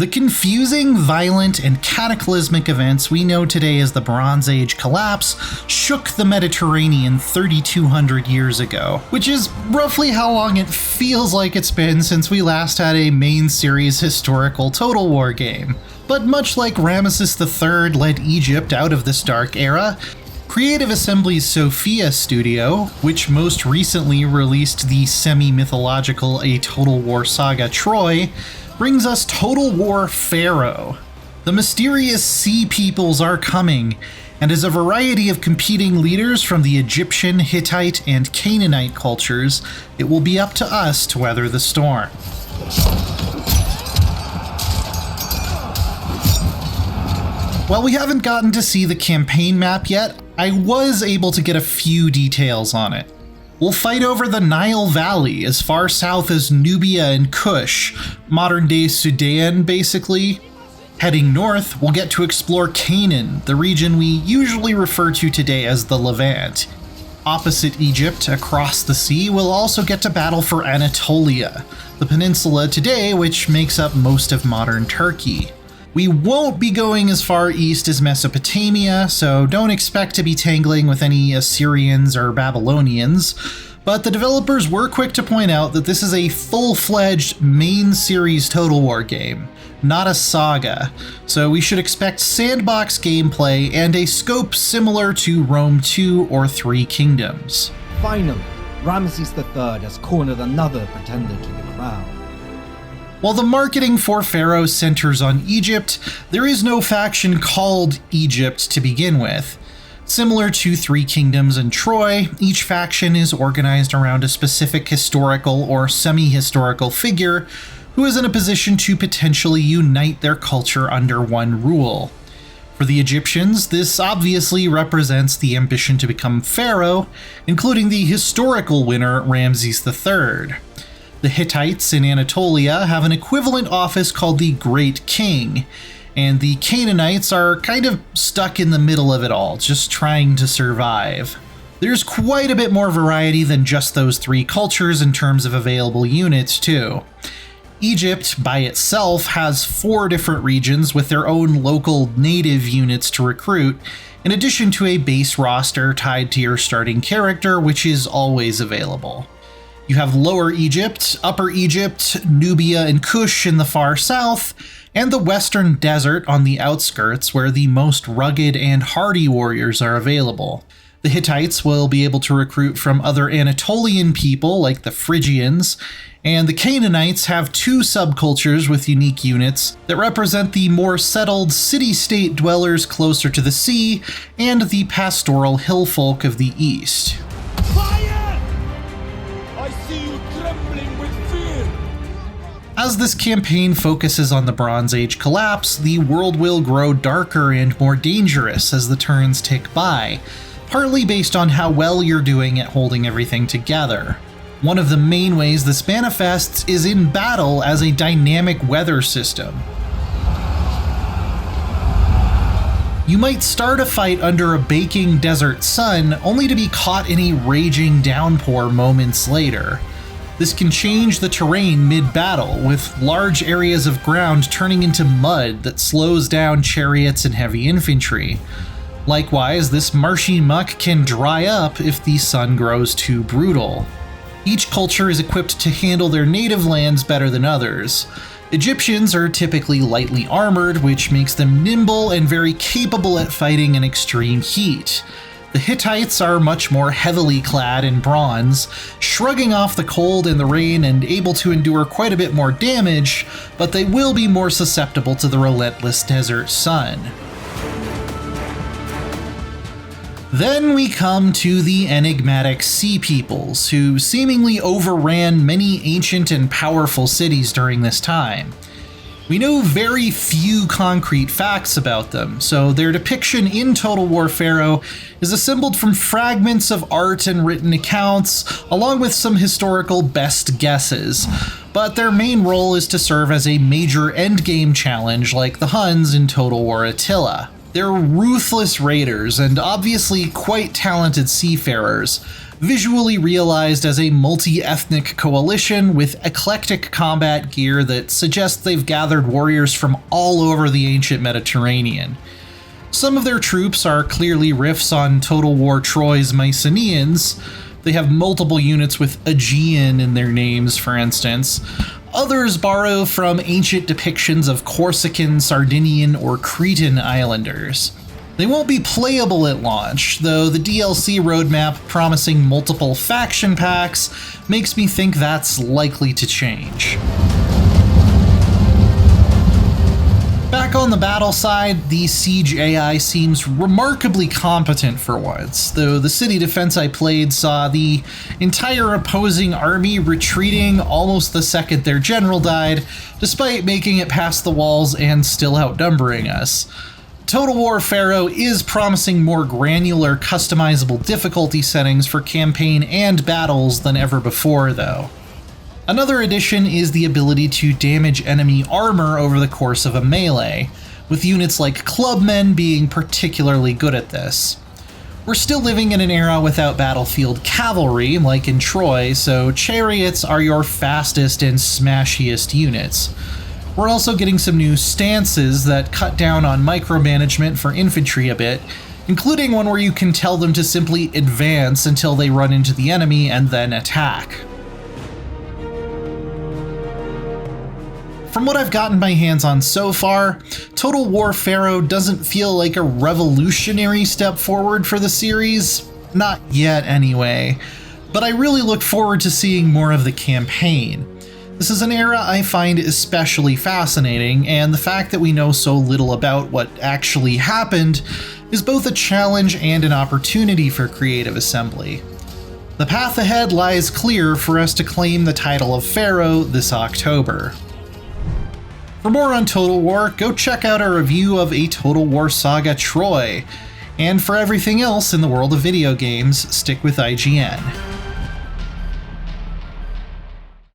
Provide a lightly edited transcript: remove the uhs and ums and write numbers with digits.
The confusing, violent, and cataclysmic events we know today as the Bronze Age collapse shook the Mediterranean 3,200 years ago, which is roughly how long it feels like it's been since we last had a main series historical Total War game. But much like Ramesses III led Egypt out of this dark era, Creative Assembly's Sophia studio, which most recently released the semi-mythological A Total War Saga Troy, brings us Total War Pharaoh. The mysterious sea peoples are coming, and as a variety of competing leaders from the Egyptian, Hittite, and Canaanite cultures, it will be up to us to weather the storm. While we haven't gotten to see the campaign map yet, I was able to get a few details on it. We'll fight over the Nile Valley as far south as Nubia and Kush, modern-day Sudan basically. Heading north, we'll get to explore Canaan, the region we usually refer to today as the Levant. Opposite Egypt, across the sea, we'll also get to battle for Anatolia, the peninsula today which makes up most of modern Turkey. We won't be going as far east as Mesopotamia, so don't expect to be tangling with any Assyrians or Babylonians, but the developers were quick to point out that this is a full-fledged main series Total War game, not a saga, so we should expect sandbox gameplay and a scope similar to Rome 2 or Three Kingdoms. Finally, Ramesses III has cornered another pretender to the crown. While the marketing for Pharaoh centers on Egypt, there is no faction called Egypt to begin with. Similar to Three Kingdoms and Troy, each faction is organized around a specific historical or semi-historical figure who is in a position to potentially unite their culture under one rule. For the Egyptians, this obviously represents the ambition to become Pharaoh, including the historical winner Ramses III. The Hittites in Anatolia have an equivalent office called the Great King, and the Canaanites are kind of stuck in the middle of it all, just trying to survive. There's quite a bit more variety than just those three cultures in terms of available units, too. Egypt, by itself, has 4 different regions with their own local native units to recruit, in addition to a base roster tied to your starting character, which is always available. You have Lower Egypt, Upper Egypt, Nubia and Kush in the far south, and the Western Desert on the outskirts where the most rugged and hardy warriors are available. The Hittites will be able to recruit from other Anatolian people like the Phrygians, and the Canaanites have 2 subcultures with unique units that represent the more settled city-state dwellers closer to the sea and the pastoral hill folk of the east. As this campaign focuses on the Bronze Age collapse, the world will grow darker and more dangerous as the turns tick by, partly based on how well you're doing at holding everything together. One of the main ways this manifests is in battle as a dynamic weather system. You might start a fight under a baking desert sun, only to be caught in a raging downpour moments later. This can change the terrain mid-battle, with large areas of ground turning into mud that slows down chariots and heavy infantry. Likewise, this marshy muck can dry up if the sun grows too brutal. Each culture is equipped to handle their native lands better than others. Egyptians are typically lightly armored, which makes them nimble and very capable at fighting in extreme heat. The Hittites are much more heavily clad in bronze, shrugging off the cold and the rain and able to endure quite a bit more damage, but they will be more susceptible to the relentless desert sun. Then we come to the enigmatic Sea Peoples, who seemingly overran many ancient and powerful cities during this time. We know very few concrete facts about them, so their depiction in Total War Pharaoh is assembled from fragments of art and written accounts, along with some historical best guesses, but their main role is to serve as a major endgame challenge like the Huns in Total War Attila. They're ruthless raiders and obviously quite talented seafarers, visually realized as a multi-ethnic coalition with eclectic combat gear that suggests they've gathered warriors from all over the ancient Mediterranean. Some of their troops are clearly riffs on Total War Troy's Mycenaeans. They have multiple units with Aegean in their names, for instance. Others borrow from ancient depictions of Corsican, Sardinian, or Cretan islanders. They won't be playable at launch, though the DLC roadmap promising multiple faction packs makes me think that's likely to change. Back on the battle side, the siege AI seems remarkably competent for once, though the city defense I played saw the entire opposing army retreating almost the second their general died, despite making it past the walls and still outnumbering us. Total War Pharaoh is promising more granular, customizable difficulty settings for campaign and battles than ever before, though. Another addition is the ability to damage enemy armor over the course of a melee, with units like clubmen being particularly good at this. We're still living in an era without battlefield cavalry, like in Troy, so chariots are your fastest and smashiest units. We're also getting some new stances that cut down on micromanagement for infantry a bit, including one where you can tell them to simply advance until they run into the enemy and then attack. From what I've gotten my hands on so far, Total War Pharaoh doesn't feel like a revolutionary step forward for the series. Not yet, anyway. But I really look forward to seeing more of the campaign. This is an era I find especially fascinating, and the fact that we know so little about what actually happened is both a challenge and an opportunity for Creative Assembly. The path ahead lies clear for us to claim the title of Pharaoh this October. For more on Total War, go check out our review of A Total War Saga Troy. And for everything else in the world of video games, stick with IGN.